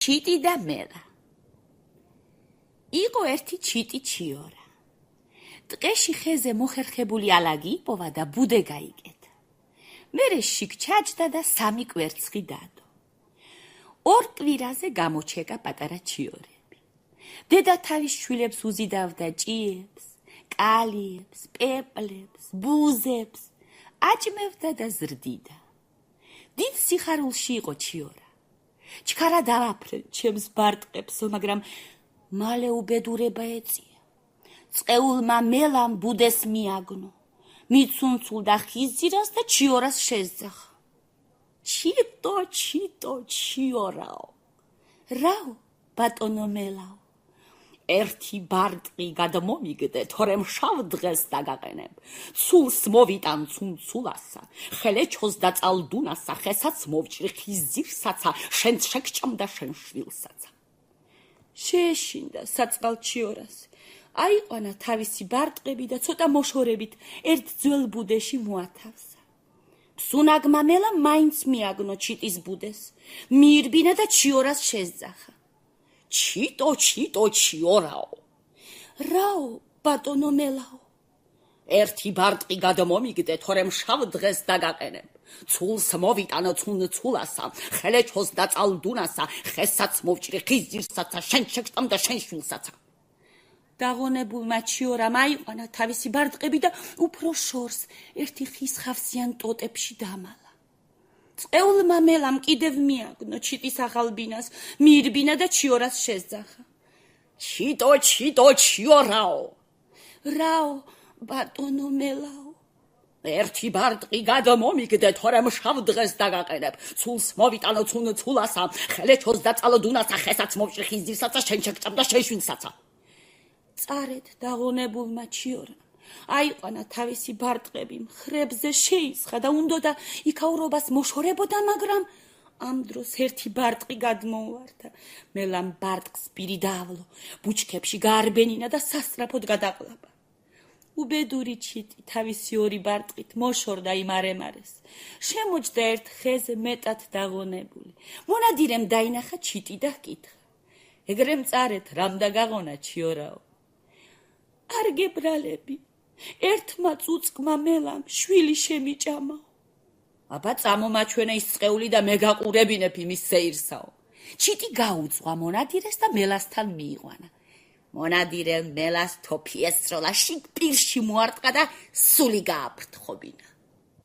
ჩიტი და მელა. იყო ერთი ჩიტი ჩიორა. ტყეში ხეზე მოხერხებული ალაგი იპოვა და ბუდე გაიკეთა. მერე შიგ ჩაჯდა და 3 კვერცხი დადო. 2 კვირაზე გამოჩეკა პატარა ჩიორები. დედა თავის შვილებს უზიდავდა ჭიებს, კალიებს, პეპლებს, ბუზებს, აჭმევდა და ზრდიდა. დიდ სიხარულში იყო ჩიორა. ჩქარა დავაფრენ ჩემს ბარტყებსო, მაგრამ მალე უბედურება ეწია. წყეულმა მელამ ბუდეს მიაგნო, მიცუნცულდა ხიზირას და ჩიორას შეძახა. ჩიტო, ჩიტო, ჩიორაო. რაო, ბატონო მელაო. ერთი ბარტყი გადმომიგდე, თორემ შავ დღეს დაგაყენებ. ცულს მოვიტან ცუნცულასა, ხელეჩოს და წალდუნასა, ხესაც მოვჭრი ხიზირსაცა, შენ შეგჭამ და შენ შვილსაცა. შეეშინდა საწყალ ჩიორას. აიყვანა თავისი ბარტყები და ცოტა მოშორებით ერთ ძველ ბუდეში მოათავსა. სუნაგმა მელა მაინც მიაგნო ჩიტის ბუდეს, მიირბინა და ჩიორას შეძახა. ჩიტო, ჩიტო, ჩიორაო. რაო, ბატონო მელაო. ერთი ბარტყი გადმომიგდე, თორემ შავ დღეს დაგაყენებ. ცულს მოვიტანო ცუნცულასა, ხელეჩოს და წალდუნასა, ხესაც მოვჭრი ხიზირსაცა, შენ შეგჭამ და შენ შვილსაცა. დაღონებულმა ჩიორამ აიყვანა თავისი ბარტყები და უფრო შორს ერთი ხის ხავსიან ტოტებში დამალა. წყეულმა მელამ კიდევ მიაგნო ჩიტის ახალბინას, მიირბინა და ჩიორას შეძახა. ჩიტო, ჩიტო, ჩიორაო. რაო, ბატონო მელაო. ერთი ბარტყი გადმომიგდე, თორემ შავ დღეს დაგაყენებ. ცულს მოვიტანო ცუნცულასა, ხელეჩოს და წალდუნასა, ხესაც მოვჭრი ხიზირსაცა, შენ შეგჭამ და შენ შვილსაცა. წარედ დაღონებულმა ჩიორამ აიყვანა თავისი ბარტყები, მხრებზე შეისხა და უნდოდა იქაურობას მოშორებოდა, მაგრამ ამ დროს ერთი ბარტყი გადმოუვარდა. მელამ ბარტყს პირი დაავლო, ბუჩქებში გაარბენინა და სასწრაფოდ გადაყლაპა. უბედური ჩიტი თავისი 2 ბარტყით მოშორდა იმ არემარეს. შემოჯდა ერთ ხეზე მეტად დაღონებული. მონადირემ დაინახა ჩიტი და ჰკითხა. ეგრე მწარეთ, რამ დაგაღონა ჩიორაო? არ გებრალები, ერთმა წუწკმა მელამ შვილი შემიჭამაო. აბა წამომაჩვენე ის წყეული და მე გაყურებინებ იმის სეირსაო. ჩიტი გაუძღვა მონადირეს და მელასთან მიიყვანა. მონადირემ მელას თოფი ესროლა, შიგ პირში მოარტყა და სული გააფრთხობინა.